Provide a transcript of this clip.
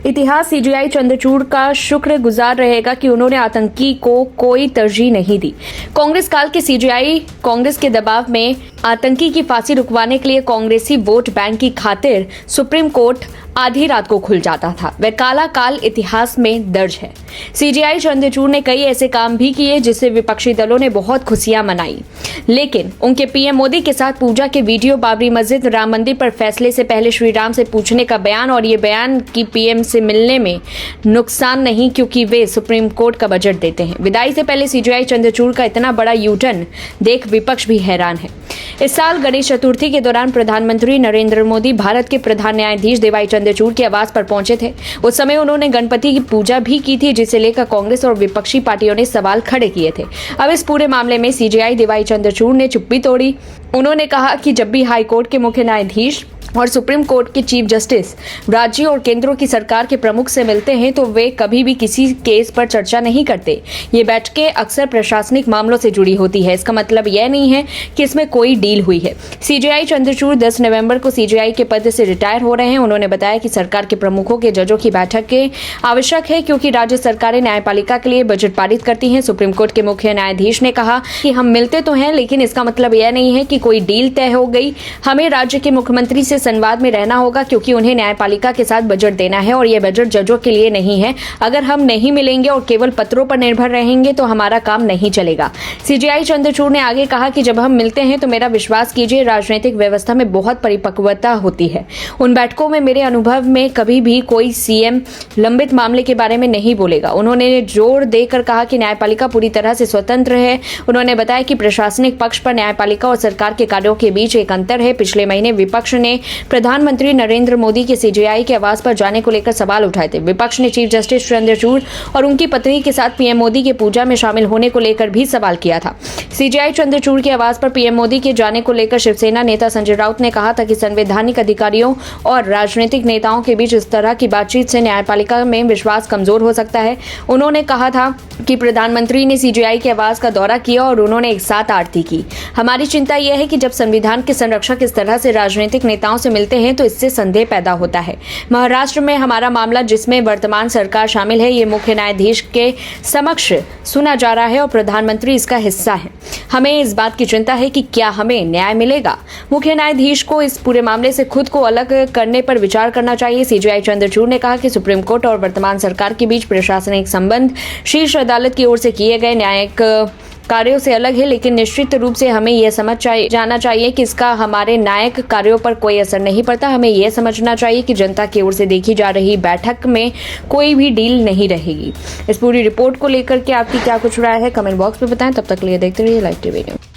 इतिहास सीजीआई चंद्रचूड़ का शुक्रगुजार रहेगा कि उन्होंने आतंकी को कोई तरजीह नहीं दी। कांग्रेस काल के सीजीआई कांग्रेस के दबाव में आतंकी की फांसी रुकवाने के लिए कांग्रेसी वोट बैंक की खातिर सुप्रीम कोर्ट आधी रात को खुल जाता था। वह काला काल इतिहास में दर्ज है। सीजीआई चंद्रचूड़ ने कई ऐसे काम भी किए जिससे विपक्षी दलों ने बहुत खुशियां मनाई, लेकिन उनके पीएम मोदी के साथ पूजा के वीडियो, बाबरी मस्जिद, राम मंदिर पर फैसले से पहले श्री राम से पूछने का बयान और ये बयान कि पीएम से मिलने में नुकसान नहीं क्योंकि वे सुप्रीम कोर्ट का बजट देते हैं। विदाई से पहले सीजीआई चंद्रचूड़ का इतना बड़ा यूटर्न देख विपक्ष भी हैरान है। इस साल गणेश चतुर्थी के दौरान प्रधानमंत्री नरेंद्र मोदी भारत के प्रधान न्यायाधीश डीवाई चंद्रचूड़ के आवास पर पहुंचे थे। उस समय उन्होंने गणपति की पूजा भी की थी, जिसे लेकर कांग्रेस और विपक्षी पार्टियों ने सवाल खड़े किए थे। अब इस पूरे मामले में सीजीआई डीवाई चंद्रचूड़ ने चुप्पी तोड़ी। उन्होंने कहा कि जब भी हाई कोर्ट के मुख्य न्यायाधीश और सुप्रीम कोर्ट के चीफ जस्टिस राज्यों और केंद्रों की सरकार के प्रमुख से मिलते हैं तो वे कभी भी किसी केस पर चर्चा नहीं करते। ये बैठकें अक्सर प्रशासनिक मामलों से जुड़ी होती है। इसका मतलब यह नहीं है कि इसमें कोई डील हुई है। सीजीआई चंद्रचूड़ 10 नवंबर को सीजीआई के पद से रिटायर हो रहे हैं। उन्होंने बताया कि सरकार के प्रमुखों के जजों की बैठक के आवश्यक है क्योंकि राज्य सरकारें न्यायपालिका के लिए बजट पारित करती हैं। सुप्रीम कोर्ट के मुख्य न्यायाधीश ने कहा कि हम मिलते तो हैं, लेकिन इसका मतलब यह नहीं है कि कोई डील तय हो गई। हमें राज्य के मुख्यमंत्री से संवाद में रहना होगा क्योंकि उन्हें न्यायपालिका के साथ बजट देना है और यह बजट जजों के लिए नहीं है। अगर हम नहीं मिलेंगे और केवल पत्रों पर निर्भर रहेंगे तो हमारा काम नहीं चलेगा। सीजीआई चंद्रचूड़ ने आगे कहा कि जब हम मिलते हैं तो मेरा विश्वास कीजिए, राजनीतिक व्यवस्था में बहुत परिपक्वता होती है। उन बैठकों में मेरे अनुभव में कभी भी कोई सीएम लंबित मामले के बारे में नहीं बोलेगा। उन्होंने जोर देकर कहा कि न्यायपालिका पूरी तरह से स्वतंत्र है। उन्होंने बताया कि प्रशासनिक पक्ष पर न्यायपालिका और सरकार के कार्यों के बीच एक अंतर है। पिछले महीने विपक्ष ने प्रधानमंत्री नरेंद्र मोदी के सीजीआई के आवास पर जाने को लेकर सवाल उठाए थे। विपक्ष ने चीफ जस्टिस चंद्रचूड़ और उनकी पत्नी के साथ पीएम मोदी की पूजा में शामिल होने को लेकर भी सवाल किया था। सीजीआई चंद्रचूड़ के आवास पर पीएम मोदी के जाने को लेकर शिवसेना नेता संजय राउत ने कहा था कि संवैधानिक अधिकारियों और राजनीतिक नेताओं के बीच इस तरह की बातचीत से न्यायपालिका में विश्वास कमजोर हो सकता है। उन्होंने कहा था कि प्रधानमंत्री ने सीजीआई के आवास का दौरा किया और उन्होंने एक साथ आरती की। हमारी चिंता यह है कि जब संविधान के संरक्षक इस तरह से राजनीतिक नेताओं से मिलते हैं तो इससे संदेह पैदा होता है। महाराष्ट्र में हमारा मामला, जिसमें वर्तमान सरकार शामिल है, ये मुख्य न्यायाधीश के समक्ष सुना जा रहा है और प्रधानमंत्री इसका हिस्सा है। हमें इस बात की चिंता है कि क्या हमें न्याय मिलेगा। मुख्य न्यायाधीश को इस पूरे मामले से खुद को अलग करने पर विचार करना चाहिए। सीजीआई चंद्रचूड़ ने कहा कि सुप्रीम कोर्ट और वर्तमान सरकार के बीच प्रशासनिक संबंध शीर्ष अदालत की ओर से किए गए न्यायिक कार्यों से अलग है, लेकिन निश्चित रूप से हमें यह जाना चाहिए कि इसका हमारे न्यायिक कार्यों पर कोई असर नहीं पड़ता। हमें यह समझना चाहिए कि जनता की ओर से देखी जा रही बैठक में कोई भी डील नहीं रहेगी। इस पूरी रिपोर्ट को लेकर के आपकी क्या कुछ राय है, कमेंट बॉक्स में बताएं। तब तक के लिए देखते रहिए लाइव टीवी न्यूज़।